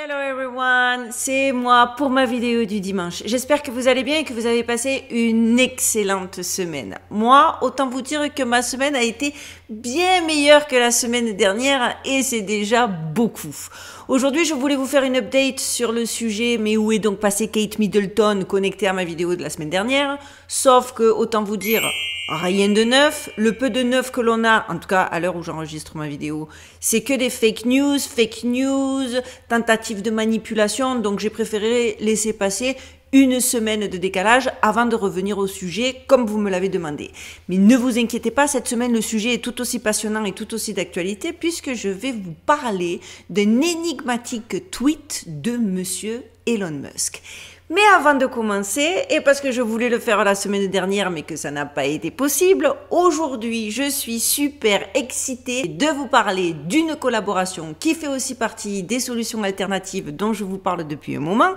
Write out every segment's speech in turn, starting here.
Hello everyone, c'est moi pour ma vidéo du dimanche. J'espère que vous allez bien et que vous avez passé une excellente semaine. Moi, autant vous dire que ma semaine a été bien meilleure que la semaine dernière et c'est déjà beaucoup. Aujourd'hui, je voulais vous faire une update sur le sujet, mais où est donc passée Kate Middleton connectée à ma vidéo de la semaine dernière. Sauf que, autant vous dire, rien de neuf. Le peu de neuf que l'on a, en tout cas à l'heure où j'enregistre ma vidéo, c'est que des fake news, tentatives de manipulation. Donc j'ai préféré laisser passer une semaine de décalage avant de revenir au sujet comme vous me l'avez demandé. Mais ne vous inquiétez pas, cette semaine le sujet est tout aussi passionnant et tout aussi d'actualité puisque je vais vous parler d'un énigmatique tweet de monsieur Elon Musk. Mais avant de commencer, et parce que je voulais le faire la semaine dernière mais que ça n'a pas été possible, aujourd'hui je suis super excitée de vous parler d'une collaboration qui fait aussi partie des solutions alternatives dont je vous parle depuis un moment.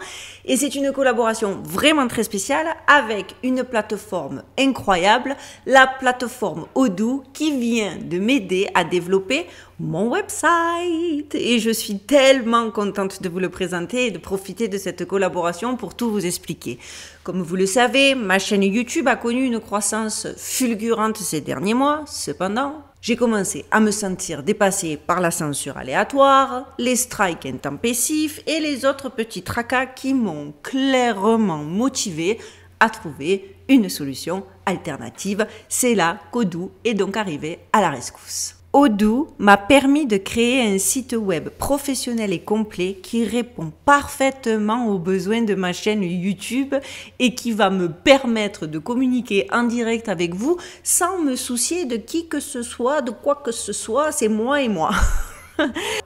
Et c'est une collaboration vraiment très spéciale avec une plateforme incroyable, la plateforme Odoo qui vient de m'aider à développer mon website. Et je suis tellement contente de vous le présenter et de profiter de cette collaboration pour tout vous expliquer. Comme vous le savez, ma chaîne YouTube a connu une croissance fulgurante ces derniers mois. Cependant, j'ai commencé à me sentir dépassée par la censure aléatoire, les strikes intempestifs et les autres petits tracas qui m'ont clairement motivée à trouver une solution alternative. C'est là qu'Odoo est donc arrivé à la rescousse. Odoo m'a permis de créer un site web professionnel et complet qui répond parfaitement aux besoins de ma chaîne YouTube et qui va me permettre de communiquer en direct avec vous sans me soucier de qui que ce soit, de quoi que ce soit, c'est moi et moi.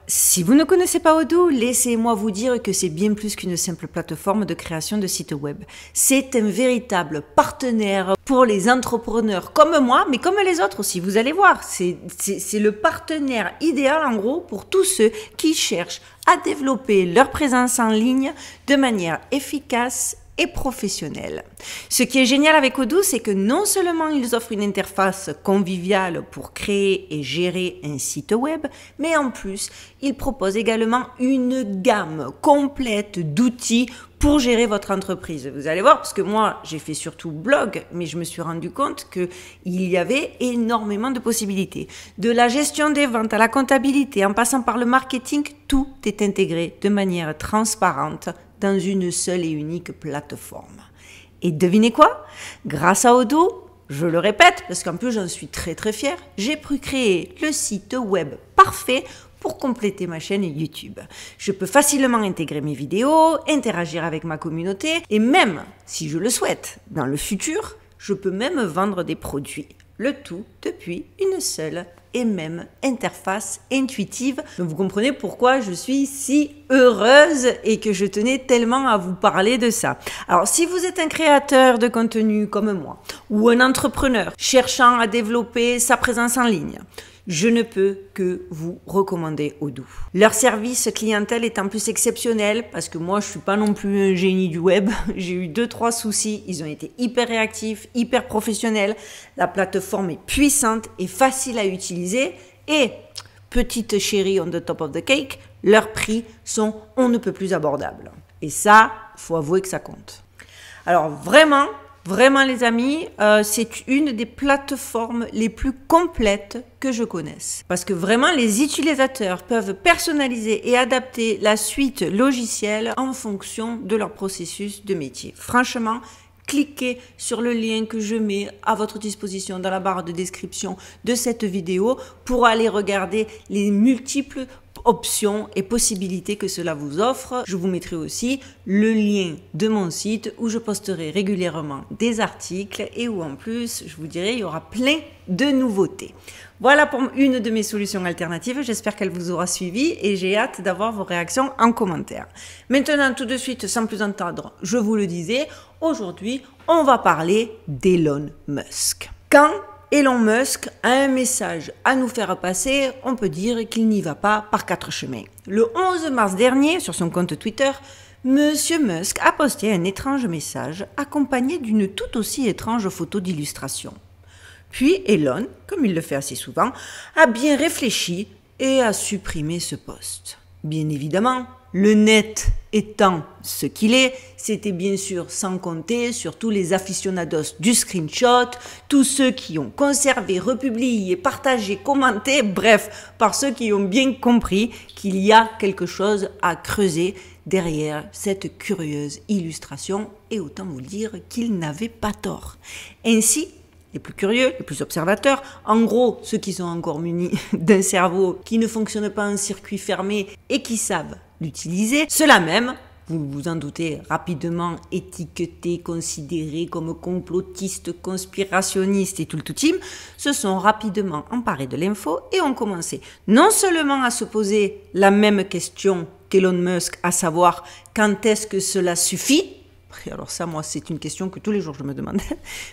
Si vous ne connaissez pas Odoo, laissez-moi vous dire que c'est bien plus qu'une simple plateforme de création de sites web. C'est un véritable partenaire pour les entrepreneurs comme moi, mais comme les autres aussi, vous allez voir. C'est le partenaire idéal en gros pour tous ceux qui cherchent à développer leur présence en ligne de manière efficace et professionnel. Ce qui est génial avec Odoo, c'est que non seulement ils offrent une interface conviviale pour créer et gérer un site web, mais en plus, ils proposent également une gamme complète d'outils pour gérer votre entreprise. Vous allez voir, parce que moi, j'ai fait surtout blog, mais je me suis rendu compte qu'il y avait énormément de possibilités. De la gestion des ventes à la comptabilité, en passant par le marketing, tout est intégré de manière transparente dans une seule et unique plateforme. Et devinez quoi? Grâce à Odoo, je le répète, parce qu'en plus j'en suis très fière, j'ai pu créer le site web parfait pour compléter ma chaîne YouTube. Je peux facilement intégrer mes vidéos, interagir avec ma communauté, et même, si je le souhaite, dans le futur, je peux même vendre des produits. Le tout depuis une seule et même interface intuitive. Donc vous comprenez pourquoi je suis si heureuse et que je tenais tellement à vous parler de ça. Alors si vous êtes un créateur de contenu comme moi ou un entrepreneur cherchant à développer sa présence en ligne, je ne peux que vous recommander Odoo. Leur service clientèle est en plus exceptionnel parce que moi, je suis pas non plus un génie du web. J'ai eu 2-3 soucis. Ils ont été hyper réactifs, hyper professionnels. La plateforme est puissante et facile à utiliser. Et, petite chérie on the top of the cake, leurs prix sont on ne peut plus abordables. Et ça, faut avouer que ça compte. Alors vraiment les amis, c'est une des plateformes les plus complètes que je connaisse. Parce que vraiment, les utilisateurs peuvent personnaliser et adapter la suite logicielle en fonction de leur processus de métier. Franchement, cliquez sur le lien que je mets à votre disposition dans la barre de description de cette vidéo pour aller regarder les multiples options et possibilités que cela vous offre. Je vous mettrai aussi le lien de mon site où je posterai régulièrement des articles et où en plus, je vous dirai, il y aura plein de nouveautés. Voilà pour une de mes solutions alternatives. J'espère qu'elle vous aura suivi et j'ai hâte d'avoir vos réactions en commentaire. Maintenant, tout de suite, sans plus entendre, je vous le disais, aujourd'hui, on va parler d'Elon Musk. Quand Elon Musk a un message à nous faire passer, on peut dire qu'il n'y va pas par 4 chemins. Le 11 mars dernier, sur son compte Twitter, Monsieur Musk a posté un étrange message accompagné d'une tout aussi étrange photo d'illustration. Puis Elon, comme il le fait assez souvent, a bien réfléchi et a supprimé ce post. Bien évidemment, le net étant ce qu'il est, c'était bien sûr sans compter sur tous les aficionados du screenshot, tous ceux qui ont conservé, republié, partagé, commenté, bref, par ceux qui ont bien compris qu'il y a quelque chose à creuser derrière cette curieuse illustration, et autant vous le dire qu'ils n'avaient pas tort. Ainsi, les plus curieux, les plus observateurs, en gros ceux qui sont encore munis d'un cerveau qui ne fonctionne pas en circuit fermé et qui savent l'utiliser, ceux-là même, vous vous en doutez, rapidement étiquetés, considérés comme complotistes, conspirationnistes et tout le tout team, se sont rapidement emparés de l'info et ont commencé non seulement à se poser la même question qu'Elon Musk, à savoir quand est-ce que cela suffit, alors ça moi c'est une question que tous les jours je me demande,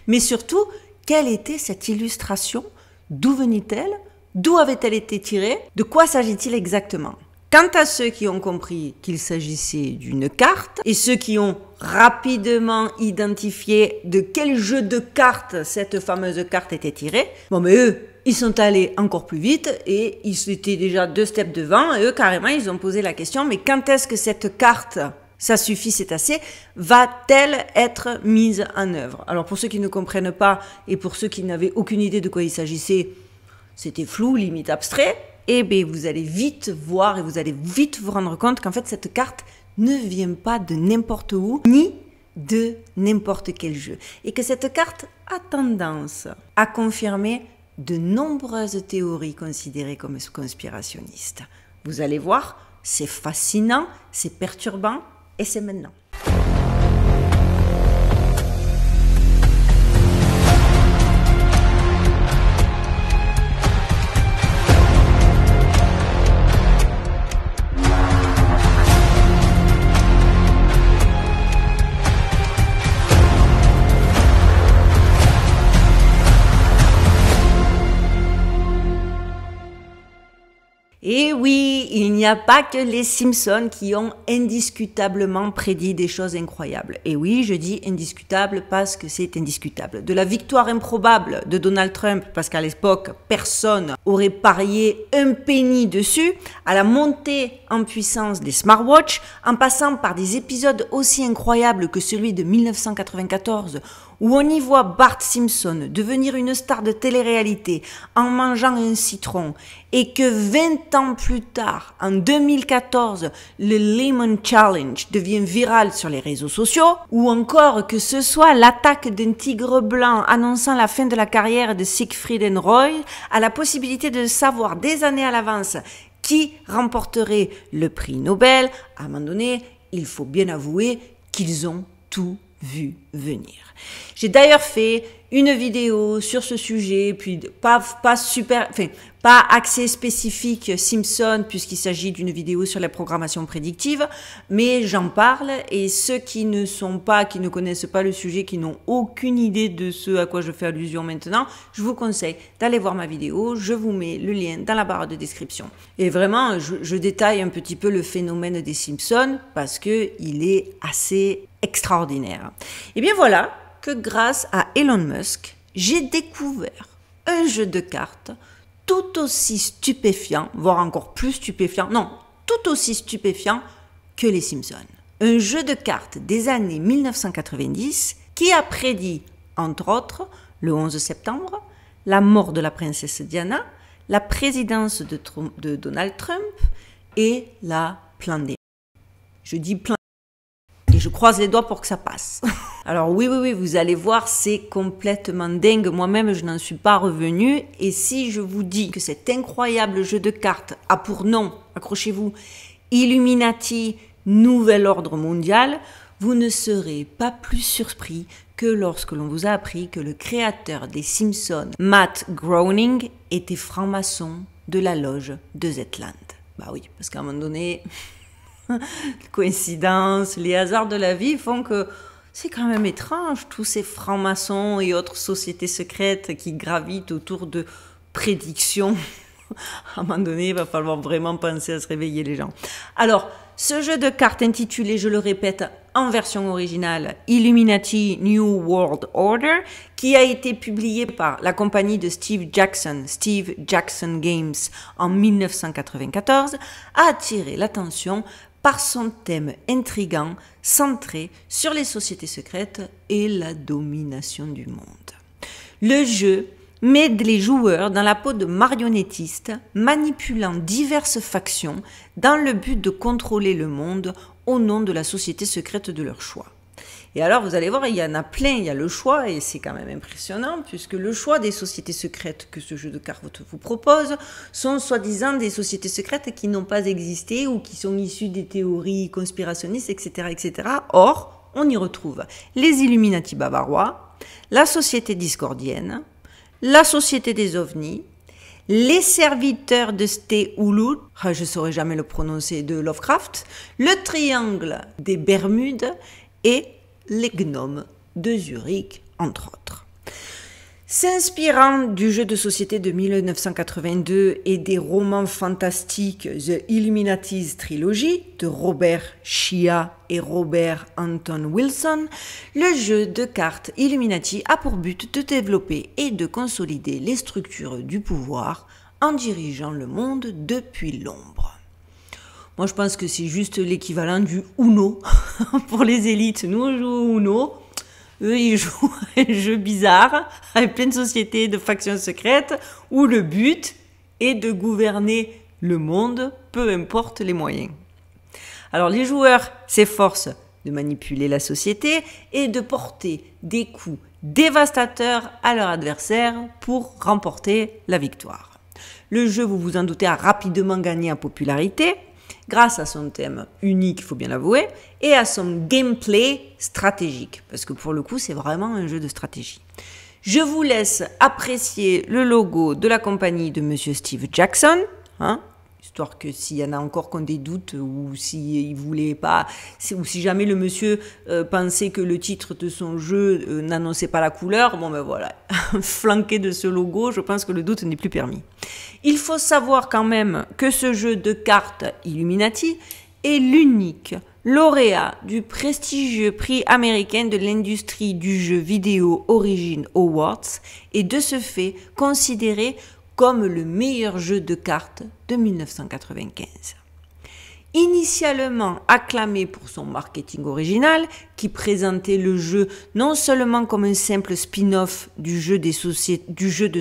mais surtout quelle était cette illustration, d'où venait-elle, d'où avait-elle été tirée, de quoi s'agit-il exactement? Quant à ceux qui ont compris qu'il s'agissait d'une carte et ceux qui ont rapidement identifié de quel jeu de cartes cette fameuse carte était tirée, bon mais eux, ils sont allés encore plus vite et ils étaient déjà 2 steps devant et eux carrément ils ont posé la question mais quand est-ce que cette carte, ça suffit, c'est assez, va-t-elle être mise en œuvre? Alors pour ceux qui ne comprennent pas et pour ceux qui n'avaient aucune idée de quoi il s'agissait, c'était flou, limite abstrait. Eh bien, vous allez vite voir et vous allez vite vous rendre compte qu'en fait, cette carte ne vient pas de n'importe où, ni de n'importe quel jeu. Et que cette carte a tendance à confirmer de nombreuses théories considérées comme conspirationnistes. Vous allez voir, c'est fascinant, c'est perturbant, et c'est maintenant. Et oui, il n'y a pas que les Simpsons qui ont indiscutablement prédit des choses incroyables. Et oui, je dis indiscutable parce que c'est indiscutable. De la victoire improbable de Donald Trump, parce qu'à l'époque, personne aurait parié un penny dessus, à la montée en puissance des smartwatches, en passant par des épisodes aussi incroyables que celui de 1994, où on y voit Bart Simpson devenir une star de télé-réalité en mangeant un citron, et que 20 ans plus tard, en 2014, le Lemon Challenge devient viral sur les réseaux sociaux, ou encore que ce soit l'attaque d'un tigre blanc annonçant la fin de la carrière de Siegfried Roy, à la possibilité de savoir des années à l'avance qui remporterait le prix Nobel, à un moment donné, il faut bien avouer qu'ils ont tout vu venir. J'ai d'ailleurs fait une vidéo sur ce sujet, puis pas accès spécifique Simpson, puisqu'il s'agit d'une vidéo sur la programmation prédictive, mais j'en parle, et ceux qui ne connaissent pas le sujet, qui n'ont aucune idée de ce à quoi je fais allusion maintenant, je vous conseille d'aller voir ma vidéo, je vous mets le lien dans la barre de description. Et vraiment, je détaille un petit peu le phénomène des Simpsons, parce que il est assez extraordinaire. Et bien voilà que grâce à Elon Musk, j'ai découvert un jeu de cartes tout aussi stupéfiant, voire encore plus stupéfiant, non, tout aussi stupéfiant que les Simpsons. Un jeu de cartes des années 1990 qui a prédit, entre autres, le 11 septembre, la mort de la princesse Diana, la présidence de Donald Trump et la pandémie. Je dis pandémie. Et je croise les doigts pour que ça passe. Alors oui, vous allez voir, c'est complètement dingue. Moi-même, je n'en suis pas revenue. Et si je vous dis que cet incroyable jeu de cartes a pour nom, accrochez-vous, Illuminati, Nouvel Ordre Mondial, vous ne serez pas plus surpris que lorsque l'on vous a appris que le créateur des Simpsons, Matt Groening, était franc-maçon de la loge de Zetland. Bah oui, parce qu'à un moment donné... coïncidences, les hasards de la vie font que c'est quand même étrange, tous ces francs-maçons et autres sociétés secrètes qui gravitent autour de prédictions. À un moment donné, il va falloir vraiment penser à se réveiller les gens. Alors, ce jeu de cartes intitulé, je le répète, en version originale, Illuminati New World Order, qui a été publié par la compagnie de Steve Jackson Games, en 1994, a attiré l'attention par son thème intrigant centré sur les sociétés secrètes et la domination du monde. Le jeu met les joueurs dans la peau de marionnettistes manipulant diverses factions dans le but de contrôler le monde au nom de la société secrète de leur choix. Et alors, vous allez voir, il y en a plein, il y a le choix, et c'est quand même impressionnant, puisque le choix des sociétés secrètes que ce jeu de cartes vous propose sont soi-disant des sociétés secrètes qui n'ont pas existé ou qui sont issues des théories conspirationnistes, etc., etc. Or, on y retrouve les Illuminati bavarois, la société discordienne, la société des ovnis, les serviteurs de Ste-Ulul, je ne saurais jamais le prononcer, de Lovecraft, le triangle des Bermudes et les gnomes de Zurich, entre autres. S'inspirant du jeu de société de 1982 et des romans fantastiques The Illuminati's Trilogy de Robert Shia et Robert Anton Wilson, le jeu de cartes Illuminati a pour but de développer et de consolider les structures du pouvoir en dirigeant le monde depuis l'ombre. Moi, je pense que c'est juste l'équivalent du Uno pour les élites. Nous, on joue au Uno. Eux, ils jouent à un jeu bizarre avec plein de sociétés de factions secrètes où le but est de gouverner le monde, peu importe les moyens. Alors, les joueurs s'efforcent de manipuler la société et de porter des coups dévastateurs à leur adversaire pour remporter la victoire. Le jeu, vous vous en doutez, a rapidement gagné en popularité grâce à son thème unique, il faut bien l'avouer, et à son gameplay stratégique, parce que pour le coup, c'est vraiment un jeu de stratégie. Je vous laisse apprécier le logo de la compagnie de Monsieur Steve Jackson, histoire que s'il y en a encore qui ont des doutes, ou s'il voulait pas, ou si jamais le monsieur pensait que le titre de son jeu n'annonçait pas la couleur, bon ben voilà, flanqué de ce logo, je pense que le doute n'est plus permis. Il faut savoir quand même que ce jeu de cartes Illuminati est l'unique lauréat du prestigieux prix américain de l'industrie du jeu vidéo Origin Awards et de ce fait considéré comme le meilleur jeu de cartes de 1995. Initialement acclamé pour son marketing original, qui présentait le jeu non seulement comme un simple spin-off du jeu de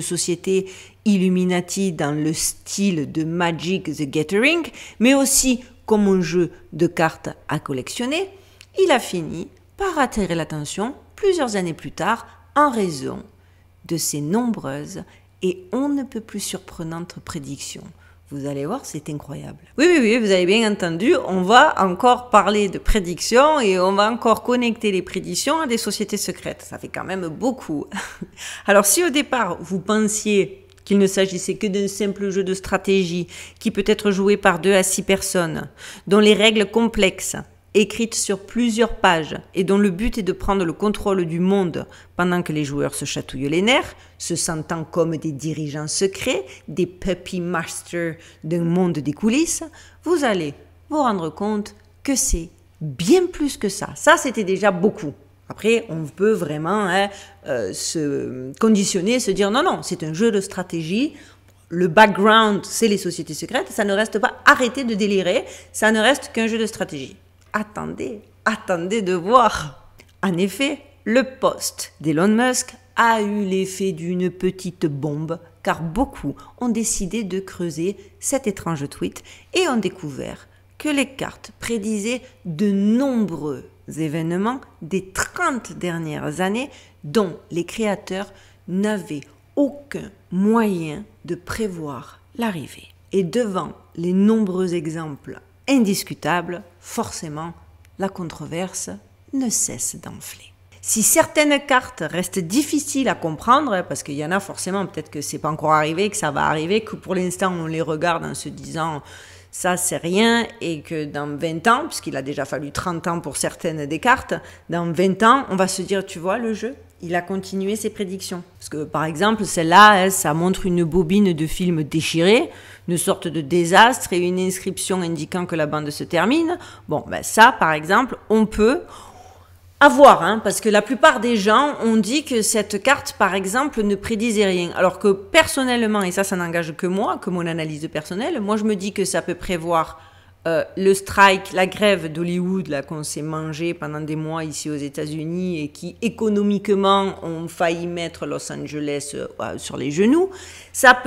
société Illuminati dans le style de Magic the Gathering, mais aussi comme un jeu de cartes à collectionner, il a fini par attirer l'attention plusieurs années plus tard en raison de ses nombreuses et on ne peut plus surprenantes prédictions. Vous allez voir, c'est incroyable. Oui, vous avez bien entendu, on va encore parler de prédictions et on va encore connecter les prédictions à des sociétés secrètes. Ça fait quand même beaucoup. Alors si au départ, vous pensiez qu'il ne s'agissait que d'un simple jeu de stratégie qui peut être joué par 2 à 6 personnes, dont les règles complexes, écrites sur plusieurs pages et dont le but est de prendre le contrôle du monde pendant que les joueurs se chatouillent les nerfs, se sentant comme des dirigeants secrets, des puppy masters d'un monde des coulisses, vous allez vous rendre compte que c'est bien plus que ça. Ça, c'était déjà beaucoup. Après, on peut vraiment se conditionner, se dire non, c'est un jeu de stratégie. Le background, c'est les sociétés secrètes. Ça ne reste pas, arrêtez de délirer, ça ne reste qu'un jeu de stratégie. Attendez de voir. En effet, le post d'Elon Musk a eu l'effet d'une petite bombe car beaucoup ont décidé de creuser cet étrange tweet et ont découvert que les cartes prédisaient de nombreux événements des 30 dernières années dont les créateurs n'avaient aucun moyen de prévoir l'arrivée. Et devant les nombreux exemples indiscutables, forcément, la controverse ne cesse d'enfler. Si certaines cartes restent difficiles à comprendre, parce qu'il y en a forcément, peut-être que c'est pas encore arrivé, que ça va arriver, que pour l'instant on les regarde en se disant ça c'est rien, et que dans 20 ans, puisqu'il a déjà fallu 30 ans pour certaines des cartes, dans 20 ans on va se dire, tu vois le jeu, il a continué ses prédictions. Parce que par exemple, celle-là, ça montre une bobine de film déchirée, une sorte de désastre et une inscription indiquant que la bande se termine. Bon, ben ça, par exemple, on peut avoir, parce que la plupart des gens ont dit que cette carte, par exemple, ne prédisait rien. Alors que personnellement, et ça n'engage que moi, que mon analyse personnelle, moi je me dis que ça peut prévoir le strike, la grève d'Hollywood là qu'on s'est mangé pendant des mois ici aux États-Unis et qui économiquement ont failli mettre Los Angeles sur les genoux, ça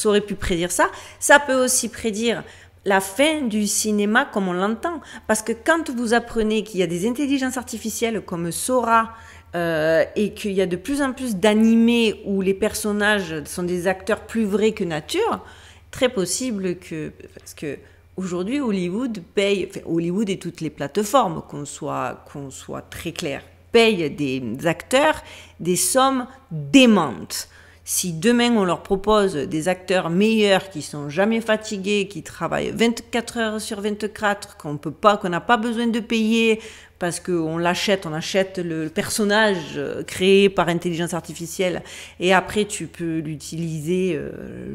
aurait pu prédire ça. Ça peut aussi prédire la fin du cinéma comme on l'entend, parce que quand vous apprenez qu'il y a des intelligences artificielles comme Sora et qu'il y a de plus en plus d'animés où les personnages sont des acteurs plus vrais que nature, très possible que parce que aujourd'hui, Hollywood paye, Hollywood et toutes les plateformes, qu'on soit très clair, payent des acteurs des sommes démentes. Si demain on leur propose des acteurs meilleurs qui sont jamais fatigués, qui travaillent 24 heures sur 24, qu'on n'a pas besoin de payer parce qu'on l'achète, on achète le personnage créé par intelligence artificielle et après tu peux l'utiliser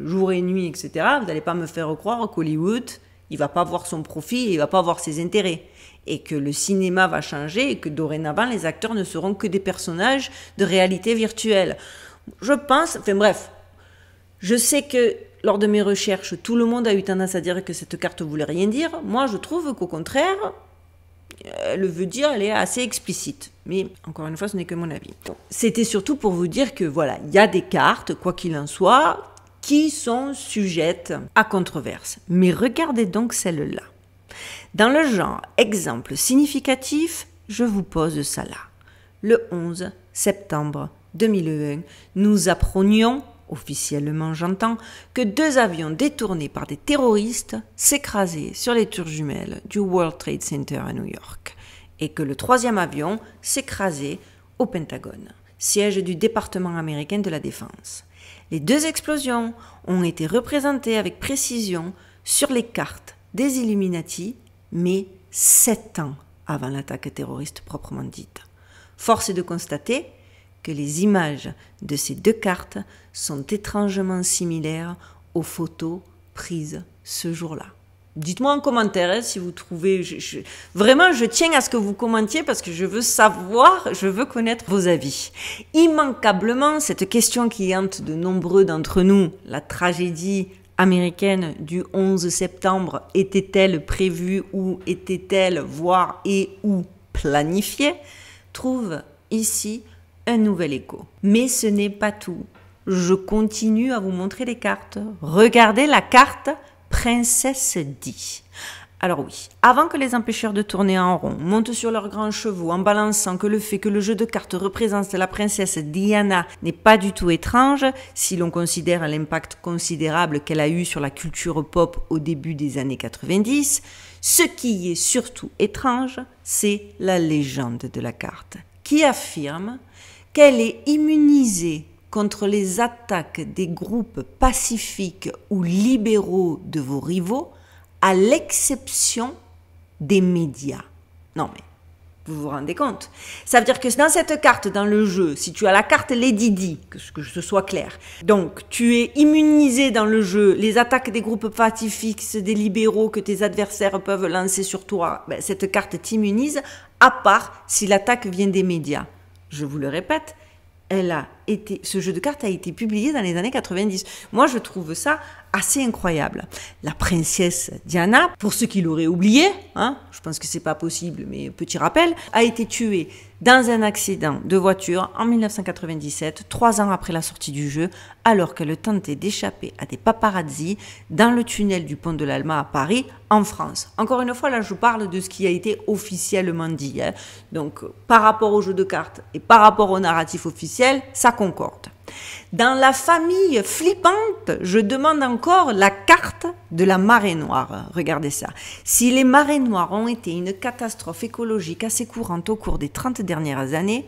jour et nuit, etc. Vous n'allez pas me faire croire qu'Hollywood il va pas voir son profit et il va pas voir ses intérêts. Et que le cinéma va changer et que dorénavant, les acteurs ne seront que des personnages de réalité virtuelle. Je pense, enfin bref, je sais que lors de mes recherches, tout le monde a eu tendance à dire que cette carte voulait rien dire. Moi, je trouve qu'au contraire, elle veut dire, elle est assez explicite. Mais encore une fois, ce n'est que mon avis. C'était surtout pour vous dire que voilà, il y a des cartes, quoi qu'il en soit, qui sont sujettes à controverse. Mais regardez donc celle-là. Dans le genre exemple significatif, je vous pose ça là. Le 11 septembre 2001, nous apprenions, officiellement j'entends, que 2 avions détournés par des terroristes s'écrasaient sur les tours jumelles du World Trade Center à New York et que le 3e avion s'écrasait au Pentagone, siège du département américain de la Défense. Les 2 explosions ont été représentées avec précision sur les cartes des Illuminati, mais 7 ans avant l'attaque terroriste proprement dite. Force est de constater que les images de ces 2 cartes sont étrangement similaires aux photos prises ce jour-là. Dites-moi en commentaire si vous trouvez... Vraiment, je tiens à ce que vous commentiez parce que je veux savoir, je veux connaître vos avis. Immanquablement, cette question qui hante de nombreux d'entre nous, la tragédie américaine du 11 septembre, était-elle prévue ou était-elle, voire et ou planifiée, trouve ici un nouvel écho. Mais ce n'est pas tout. Je continue à vous montrer les cartes. Regardez la carte Princesse Di. Alors oui, avant que les empêcheurs de tourner en rond montent sur leurs grands chevaux en balançant que le fait que le jeu de cartes représente la princesse Diana n'est pas du tout étrange si l'on considère l'impact considérable qu'elle a eu sur la culture pop au début des années 90, ce qui est surtout étrange, c'est la légende de la carte, qui affirme qu'elle est immunisée contre les attaques des groupes pacifiques ou libéraux de vos rivaux, à l'exception des médias. Non mais, vous vous rendez compte? Ça veut dire que dans cette carte, dans le jeu, si tu as la carte Lady Di, que ce soit clair, donc tu es immunisé dans le jeu, les attaques des groupes pacifiques, des libéraux que tes adversaires peuvent lancer sur toi, ben, cette carte t'immunise, à part si l'attaque vient des médias. Je vous le répète, ce jeu de cartes a été publié dans les années 90. Moi, je trouve ça assez incroyable. La princesse Diana, pour ceux qui l'auraient oublié, je pense que c'est pas possible, mais petit rappel, a été tuée dans un accident de voiture en 1997, 3 ans après la sortie du jeu, alors qu'elle tentait d'échapper à des paparazzi dans le tunnel du pont de l'Alma à Paris, en France. Encore une fois, là, je parle de ce qui a été officiellement dit. Donc, par rapport au jeu de cartes et par rapport au narratif officiel, ça concorde. Dans la famille flippante, je demande encore la carte de la marée noire. Regardez ça. Si les marées noires ont été une catastrophe écologique assez courante au cours des 30 dernières années,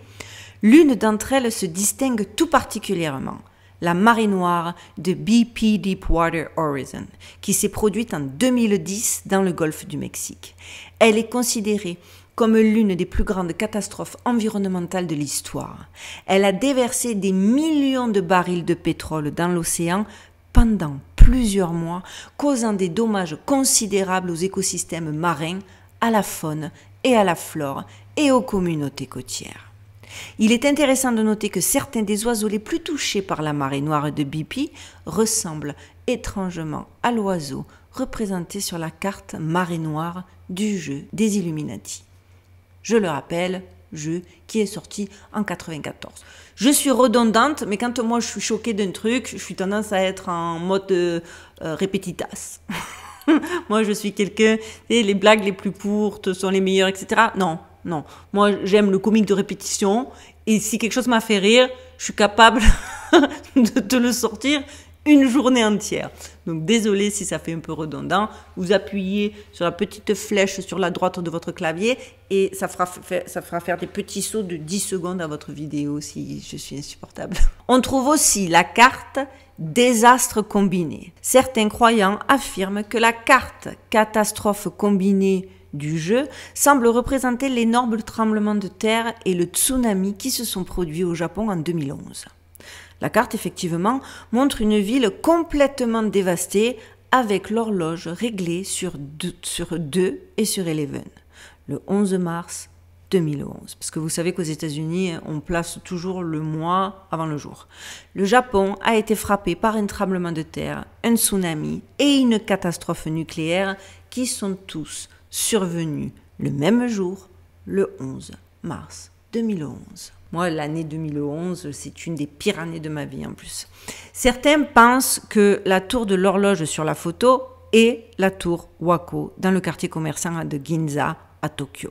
l'une d'entre elles se distingue tout particulièrement. La marée noire de BP Deepwater Horizon, qui s'est produite en 2010 dans le golfe du Mexique. Elle est considérée comme l'une des plus grandes catastrophes environnementales de l'histoire. Elle a déversé des millions de barils de pétrole dans l'océan pendant plusieurs mois, causant des dommages considérables aux écosystèmes marins, à la faune et à la flore et aux communautés côtières. Il est intéressant de noter que certains des oiseaux les plus touchés par la marée noire de BP ressemblent étrangement à l'oiseau représentés sur la carte marée noire du jeu des Illuminati. Je le rappelle, jeu qui est sorti en 94. Je suis redondante, mais quand moi je suis choquée d'un truc, je suis tendance à être en mode répétitas. Moi je suis quelqu'un, les blagues les plus courtes sont les meilleures, etc. Non. Moi j'aime le comique de répétition, et si quelque chose m'a fait rire, je suis capable de te le sortir une journée entière. Donc désolé si ça fait un peu redondant. Vous appuyez sur la petite flèche sur la droite de votre clavier et ça fera faire des petits sauts de 10 secondes à votre vidéo si je suis insupportable. On trouve aussi la carte désastre combiné. Certains croyants affirment que la carte catastrophe combinée du jeu semble représenter l'énorme tremblement de terre et le tsunami qui se sont produits au Japon en 2011. La carte, effectivement, montre une ville complètement dévastée avec l'horloge réglée sur 2 et sur 11, le 11 mars 2011. Parce que vous savez qu'aux États-Unis, on place toujours le mois avant le jour. Le Japon a été frappé par un tremblement de terre, un tsunami et une catastrophe nucléaire qui sont tous survenus le même jour, le 11 mars 2011. Moi, l'année 2011, c'est une des pires années de ma vie en plus. Certains pensent que la tour de l'horloge sur la photo est la tour Wako dans le quartier commerçant de Ginza à Tokyo.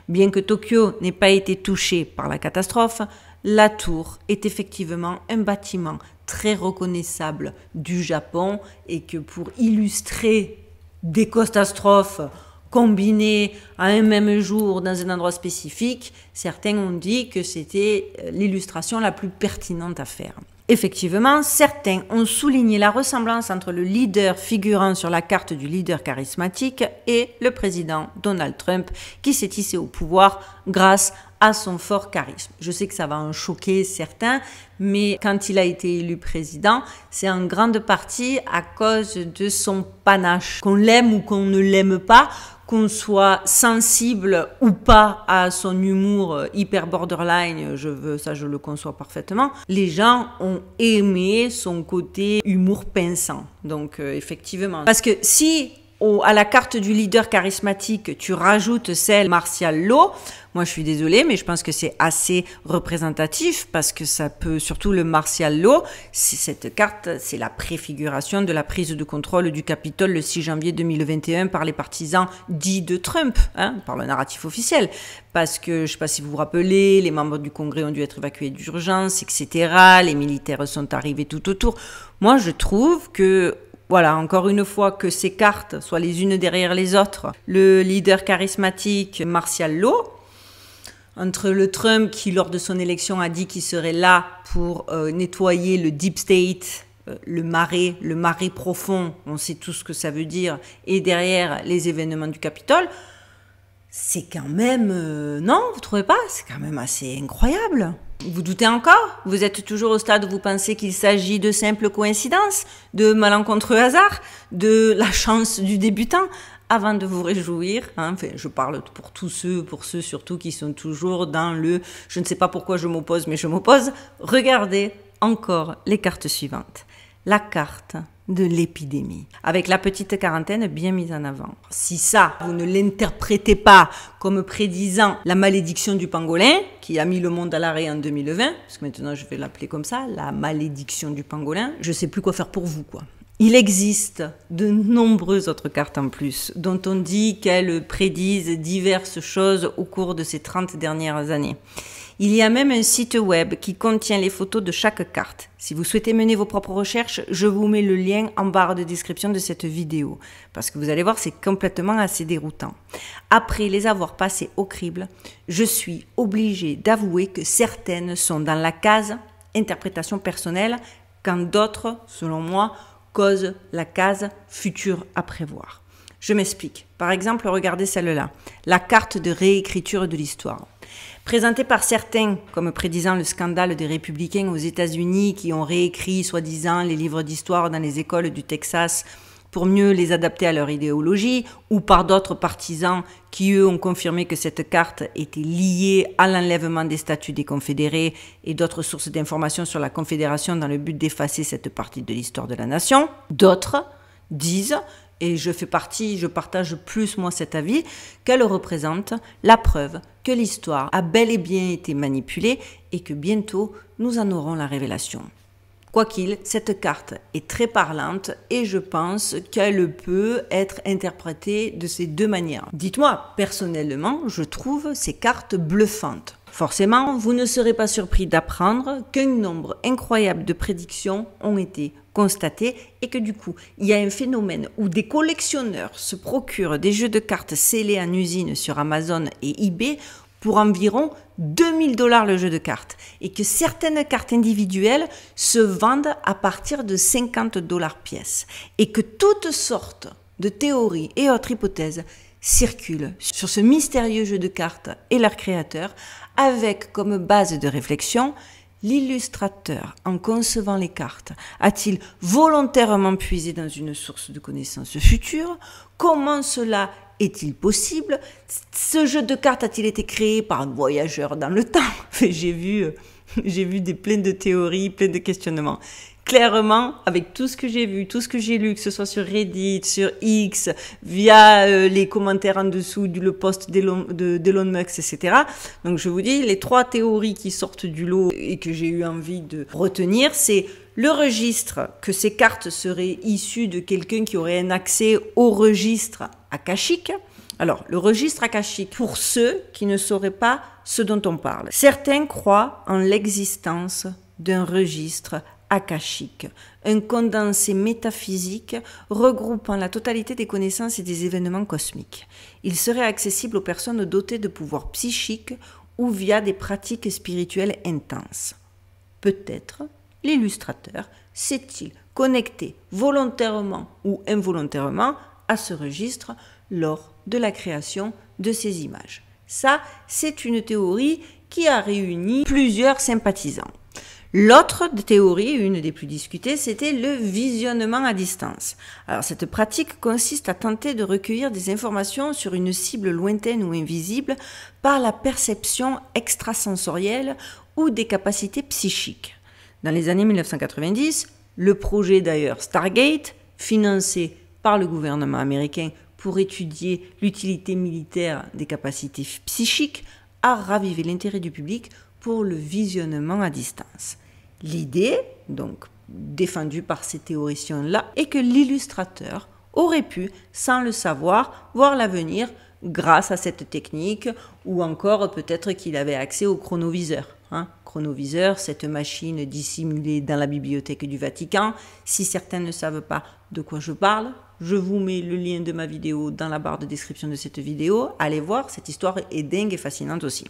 Bien que Tokyo n'ait pas été touchée par la catastrophe, la tour est effectivement un bâtiment très reconnaissable du Japon et que pour illustrer des catastrophes combinées à un même jour dans un endroit spécifique, certains ont dit que c'était l'illustration la plus pertinente à faire. Effectivement, certains ont souligné la ressemblance entre le leader figurant sur la carte du leader charismatique et le président Donald Trump qui s'est hissé au pouvoir grâce à son fort charisme. Je sais que ça va en choquer certains, mais quand il a été élu président, c'est en grande partie à cause de son panache. Qu'on l'aime ou qu'on ne l'aime pas, qu'on soit sensible ou pas à son humour hyper borderline, ça je le conçois parfaitement, les gens ont aimé son côté humour pinçant. Donc effectivement, parce que si à la carte du leader charismatique, tu rajoutes celle Martial Law. Moi, je suis désolée, mais je pense que c'est assez représentatif parce que ça peut, surtout le Martial Law, cette carte, c'est la préfiguration de la prise de contrôle du Capitole le 6 janvier 2021 par les partisans dits de Trump, par le narratif officiel. Parce que, je ne sais pas si vous vous rappelez, les membres du Congrès ont dû être évacués d'urgence, etc. Les militaires sont arrivés tout autour. Moi, je trouve que voilà, encore une fois, que ces cartes soient les unes derrière les autres. Le leader charismatique Martial Law, entre le Trump qui, lors de son élection, a dit qu'il serait là pour nettoyer le deep state, le marais profond, on sait tout ce que ça veut dire, et derrière les événements du Capitole, c'est quand même... non, vous trouvez pas? C'est quand même assez incroyable. Vous doutez encore? Vous êtes toujours au stade où vous pensez qu'il s'agit de simples coïncidences, de malencontreux hasards, de la chance du débutant? Avant de vous réjouir, enfin, je parle pour ceux surtout qui sont toujours dans le « je ne sais pas pourquoi je m'oppose, mais je m'oppose », regardez encore les cartes suivantes. La carte de l'épidémie, avec la petite quarantaine bien mise en avant. Si ça, vous ne l'interprétez pas comme prédisant la malédiction du pangolin, qui a mis le monde à l'arrêt en 2020, parce que maintenant je vais l'appeler comme ça, la malédiction du pangolin, je ne sais plus quoi faire pour vous, quoi. Il existe de nombreuses autres cartes en plus, dont on dit qu'elles prédisent diverses choses au cours de ces 30 dernières années. Il y a même un site web qui contient les photos de chaque carte. Si vous souhaitez mener vos propres recherches, je vous mets le lien en barre de description de cette vidéo. Parce que vous allez voir, c'est complètement assez déroutant. Après les avoir passées au crible, je suis obligée d'avouer que certaines sont dans la case interprétation personnelle, quand d'autres, selon moi, causent la case futur à prévoir. Je m'explique. Par exemple, regardez celle-là, la carte de réécriture de l'histoire. Présentée par certains comme prédisant le scandale des républicains aux États-Unis qui ont réécrit, soi-disant, les livres d'histoire dans les écoles du Texas pour mieux les adapter à leur idéologie, ou par d'autres partisans qui, eux, ont confirmé que cette carte était liée à l'enlèvement des statues des Confédérés et d'autres sources d'informations sur la Confédération dans le but d'effacer cette partie de l'histoire de la nation. D'autres disent et je partage plus moi cet avis, qu'elle représente la preuve que l'histoire a bel et bien été manipulée et que bientôt nous en aurons la révélation. Quoi qu'il, cette carte est très parlante et je pense qu'elle peut être interprétée de ces deux manières. Dites-moi, personnellement, je trouve ces cartes bluffantes. Forcément, vous ne serez pas surpris d'apprendre qu'un nombre incroyable de prédictions ont été constatées et que du coup, il y a un phénomène où des collectionneurs se procurent des jeux de cartes scellés en usine sur Amazon et eBay pour environ 2000 $ le jeu de cartes et que certaines cartes individuelles se vendent à partir de 50 $ pièce et que toutes sortes de théories et autres hypothèses circulent sur ce mystérieux jeu de cartes et leur créateur avec comme base de réflexion l'illustrateur, en concevant les cartes, a-t-il volontairement puisé dans une source de connaissances futures? Comment cela est-il possible? Ce jeu de cartes a-t-il été créé par un voyageur dans le temps? J'ai vu plein de théories, plein de questionnements. Clairement, avec tout ce que j'ai vu, tout ce que j'ai lu, que ce soit sur Reddit, sur X, via les commentaires en dessous le post d'Elon Musk, etc. Donc je vous dis, les 3 théories qui sortent du lot et que j'ai eu envie de retenir, c'est le registre, que ces cartes seraient issues de quelqu'un qui aurait un accès au registre akashique. Alors, le registre akashique, pour ceux qui ne sauraient pas ce dont on parle. Certains croient en l'existence d'un registre akashique, un condensé métaphysique regroupant la totalité des connaissances et des événements cosmiques. Il serait accessible aux personnes dotées de pouvoirs psychiques ou via des pratiques spirituelles intenses. Peut-être l'illustrateur s'est-il connecté volontairement ou involontairement à ce registre lors de la création de ces images. Ça, c'est une théorie qui a réuni plusieurs sympathisants. L'autre théorie, une des plus discutées, c'était le visionnement à distance. Alors cette pratique consiste à tenter de recueillir des informations sur une cible lointaine ou invisible par la perception extrasensorielle ou des capacités psychiques. Dans les années 1990, le projet d'ailleurs Stargate, financé par le gouvernement américain pour étudier l'utilité militaire des capacités psychiques, a ravivé l'intérêt du public pour le visionnement à distance. L'idée, donc défendue par ces théoriciens-là, est que l'illustrateur aurait pu, sans le savoir, voir l'avenir grâce à cette technique, ou encore peut-être qu'il avait accès au chronoviseur. Chronoviseur, cette machine dissimulée dans la bibliothèque du Vatican. Si certains ne savent pas de quoi je parle, je vous mets le lien de ma vidéo dans la barre de description de cette vidéo. Allez voir, cette histoire est dingue et fascinante aussi.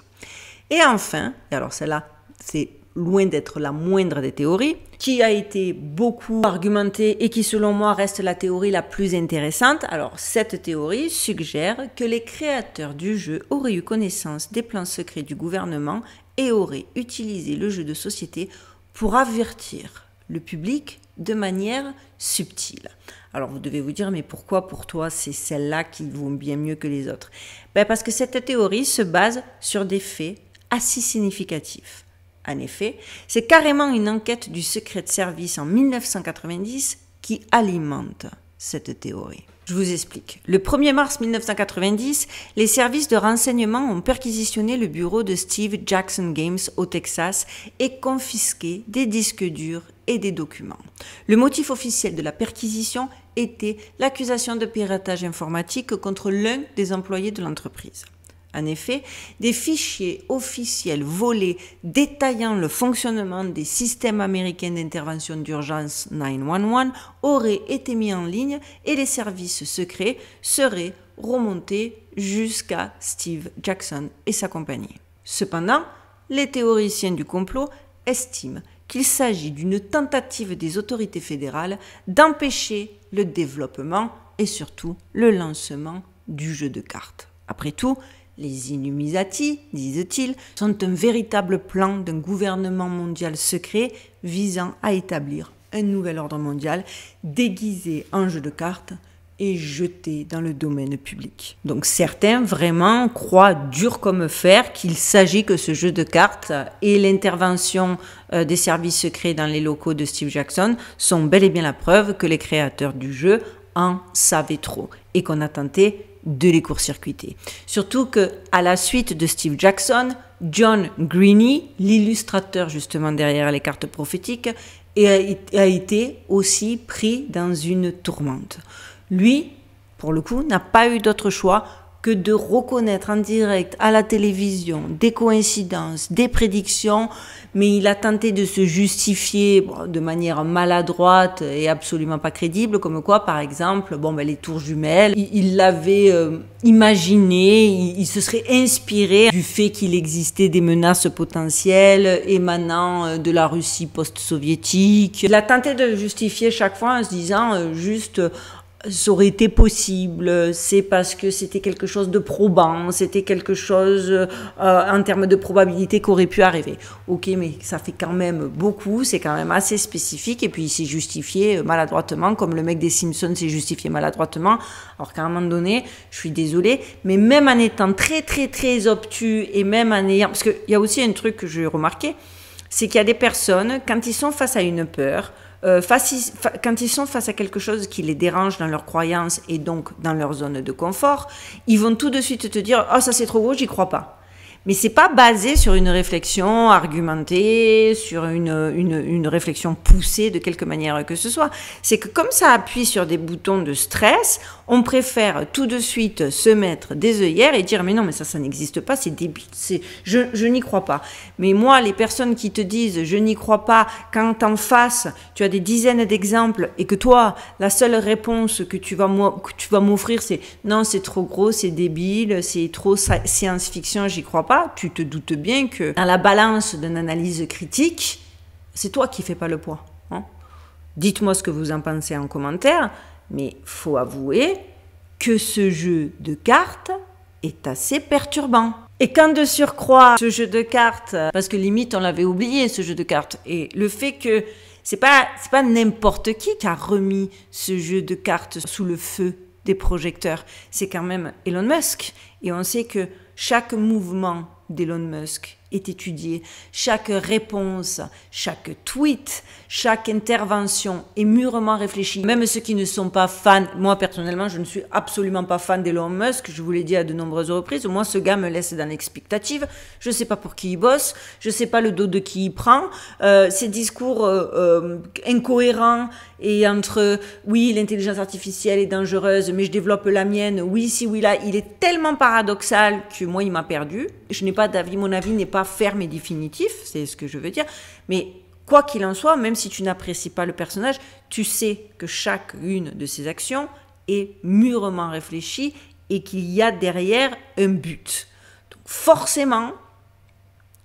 Et enfin, et alors celle-là, c'est loin d'être la moindre des théories, qui a été beaucoup argumentée et qui selon moi reste la théorie la plus intéressante. Alors cette théorie suggère que les créateurs du jeu auraient eu connaissance des plans secrets du gouvernement et auraient utilisé le jeu de société pour avertir le public de manière subtile. Alors vous devez vous dire, mais pourquoi pour toi c'est celle-là qui vaut bien mieux que les autres? Parce que cette théorie se base sur des faits assez significatifs. En effet, c'est carrément une enquête du Secret Service en 1990 qui alimente cette théorie. Je vous explique. Le 1er mars 1990, les services de renseignement ont perquisitionné le bureau de Steve Jackson Games au Texas et confisqué des disques durs et des documents. Le motif officiel de la perquisition était l'accusation de piratage informatique contre l'un des employés de l'entreprise. En effet, des fichiers officiels volés détaillant le fonctionnement des systèmes américains d'intervention d'urgence 911 auraient été mis en ligne et les services secrets seraient remontés jusqu'à Steve Jackson et sa compagnie. Cependant, les théoriciens du complot estiment qu'il s'agit d'une tentative des autorités fédérales d'empêcher le développement et surtout le lancement du jeu de cartes. Après tout, les Illuminati, disent-ils, sont un véritable plan d'un gouvernement mondial secret visant à établir un nouvel ordre mondial déguisé en jeu de cartes et jeté dans le domaine public. Donc certains vraiment croient dur comme fer qu'il s'agit que ce jeu de cartes et l'intervention des services secrets dans les locaux de Steve Jackson sont bel et bien la preuve que les créateurs du jeu en savait trop et qu'on a tenté de les court-circuiter. Surtout que, à la suite de Steve Jackson, John Greene, l'illustrateur justement derrière les cartes prophétiques, a été aussi pris dans une tourmente. Lui, pour le coup, n'a pas eu d'autre choix que de reconnaître en direct à la télévision des coïncidences, des prédictions, mais il a tenté de se justifier de manière maladroite et absolument pas crédible, comme quoi, par exemple, les tours jumelles, il l'avait imaginé, il se serait inspiré du fait qu'il existait des menaces potentielles émanant de la Russie post-soviétique. Il a tenté de le justifier chaque fois en se disant juste... ça aurait été possible, c'est parce que c'était quelque chose de probant, c'était quelque chose en termes de probabilité qui aurait pu arriver. Ok, mais ça fait quand même beaucoup, c'est quand même assez spécifique, et puis il s'est justifié maladroitement, comme le mec des Simpsons s'est justifié maladroitement, alors qu'à un moment donné, je suis désolée, mais même en étant très très très obtus, et même en ayant... Parce qu'il y a aussi un truc que j'ai remarqué, c'est qu'il y a des personnes, quand ils sont face à une peur, quand ils sont face à quelque chose qui les dérange dans leurs croyances et donc dans leur zone de confort, ils vont tout de suite te dire « Oh, ça c'est trop gros, j'y crois pas ». Mais c'est pas basé sur une réflexion argumentée, sur une réflexion poussée de quelque manière que ce soit. C'est que comme ça appuie sur des boutons de stress, on préfère tout de suite se mettre des œillères et dire mais non, mais ça n'existe pas, c'est débile, je n'y crois pas. Mais moi, les personnes qui te disent je n'y crois pas, quand en face tu as des dizaines d'exemples et que toi, la seule réponse que tu vas m'offrir, c'est non, c'est trop gros, c'est débile, c'est trop science-fiction, j'y crois pas. Tu te doutes bien que dans la balance d'une analyse critique, c'est toi qui fais pas le poids. Hein. Dites-moi ce que vous en pensez en commentaire, mais faut avouer que ce jeu de cartes est assez perturbant. Et quand de surcroît, ce jeu de cartes, parce que limite on l'avait oublié ce jeu de cartes, et le fait que c'est pas n'importe qui a remis ce jeu de cartes sous le feu des projecteurs, c'est quand même Elon Musk. Et on sait que chaque mouvement d'Elon Musk est étudié, chaque réponse, chaque tweet, chaque intervention est mûrement réfléchie. Même ceux qui ne sont pas fans, moi personnellement je ne suis absolument pas fan d'Elon Musk, je vous l'ai dit à de nombreuses reprises, moi ce gars me laisse dans l'expectative, je ne sais pas pour qui il bosse, je ne sais pas le dos de qui il prend, ses discours incohérents et entre oui l'intelligence artificielle est dangereuse mais je développe la mienne, oui si oui là, il est tellement paradoxal que moi il m'a perdu, je n'ai pas d'avis, mon avis n'est pas ferme et définitif, c'est ce que je veux dire, mais quoi qu'il en soit, même si tu n'apprécies pas le personnage, tu sais que chacune de ses actions est mûrement réfléchie et qu'il y a derrière un but. Donc forcément,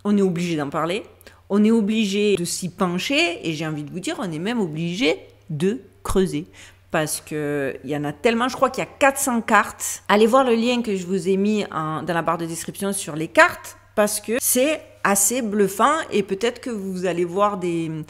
on est obligé d'en parler, on est obligé de s'y pencher et j'ai envie de vous dire, on est même obligé de creuser. Parce qu'il y en a tellement, je crois qu'il y a 400 cartes. Allez voir le lien que je vous ai mis dans la barre de description sur les cartes, parce que c'est assez bluffant et peut-être que vous allez voir des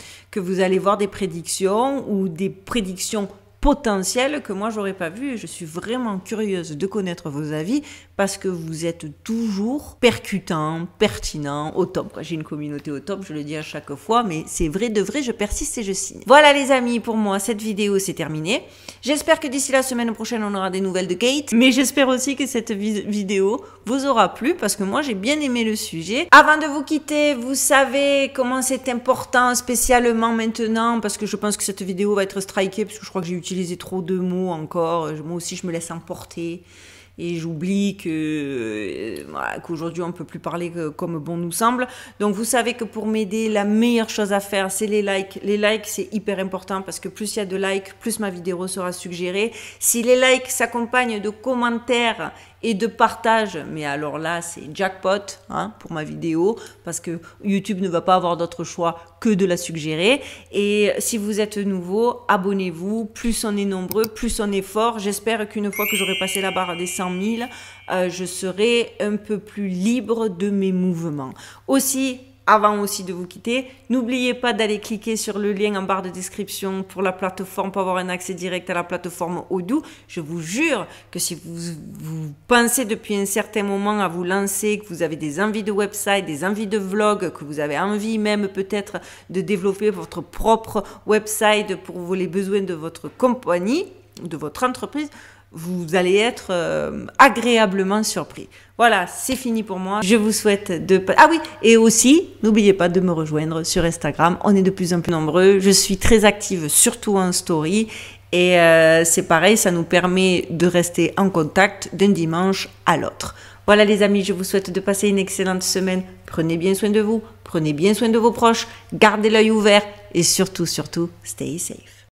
prédictions ou des prédictions potentielles que moi j'aurais pas vues. Je suis vraiment curieuse de connaître vos avis parce que vous êtes toujours percutant, pertinent, au top. J'ai une communauté au top, je le dis à chaque fois, mais c'est vrai de vrai, je persiste et je signe. Voilà les amis, pour moi cette vidéo c'est terminé. J'espère que d'ici la semaine prochaine on aura des nouvelles de Kate, mais j'espère aussi que cette vidéo vous aura plu parce que moi j'ai bien aimé le sujet. Avant de vous quitter, vous savez comment c'est important spécialement maintenant parce que je pense que cette vidéo va être strikée parce que je crois que j'ai utilisé trop de mots encore. Moi aussi je me laisse emporter. Et j'oublie qu'aujourd'hui on ne peut plus parler comme bon nous semble. Donc vous savez que pour m'aider, la meilleure chose à faire, c'est les likes. Les likes, c'est hyper important parce que plus il y a de likes, plus ma vidéo sera suggérée. Si les likes s'accompagnent de commentaires et de partage, mais alors là c'est jackpot hein, pour ma vidéo parce que YouTube ne va pas avoir d'autre choix que de la suggérer. Et si vous êtes nouveau, abonnez-vous, plus on est nombreux, plus on est fort. J'espère qu'une fois que j'aurai passé la barre des 100 000, je serai un peu plus libre de mes mouvements. Aussi, avant aussi de vous quitter, n'oubliez pas d'aller cliquer sur le lien en barre de description pour la plateforme, pour avoir un accès direct à la plateforme Odoo. Je vous jure que si vous pensez depuis un certain moment à vous lancer, que vous avez des envies de website, des envies de vlog, que vous avez envie même peut-être de développer votre propre website pour les besoins de votre compagnie, de votre entreprise, vous allez être agréablement surpris. Voilà, c'est fini pour moi. Je vous souhaite de... Ah oui, et aussi, n'oubliez pas de me rejoindre sur Instagram. On est de plus en plus nombreux. Je suis très active, surtout en story. Et c'est pareil, ça nous permet de rester en contact d'un dimanche à l'autre. Voilà les amis, je vous souhaite de passer une excellente semaine. Prenez bien soin de vous, prenez bien soin de vos proches, gardez l'œil ouvert et surtout, stay safe.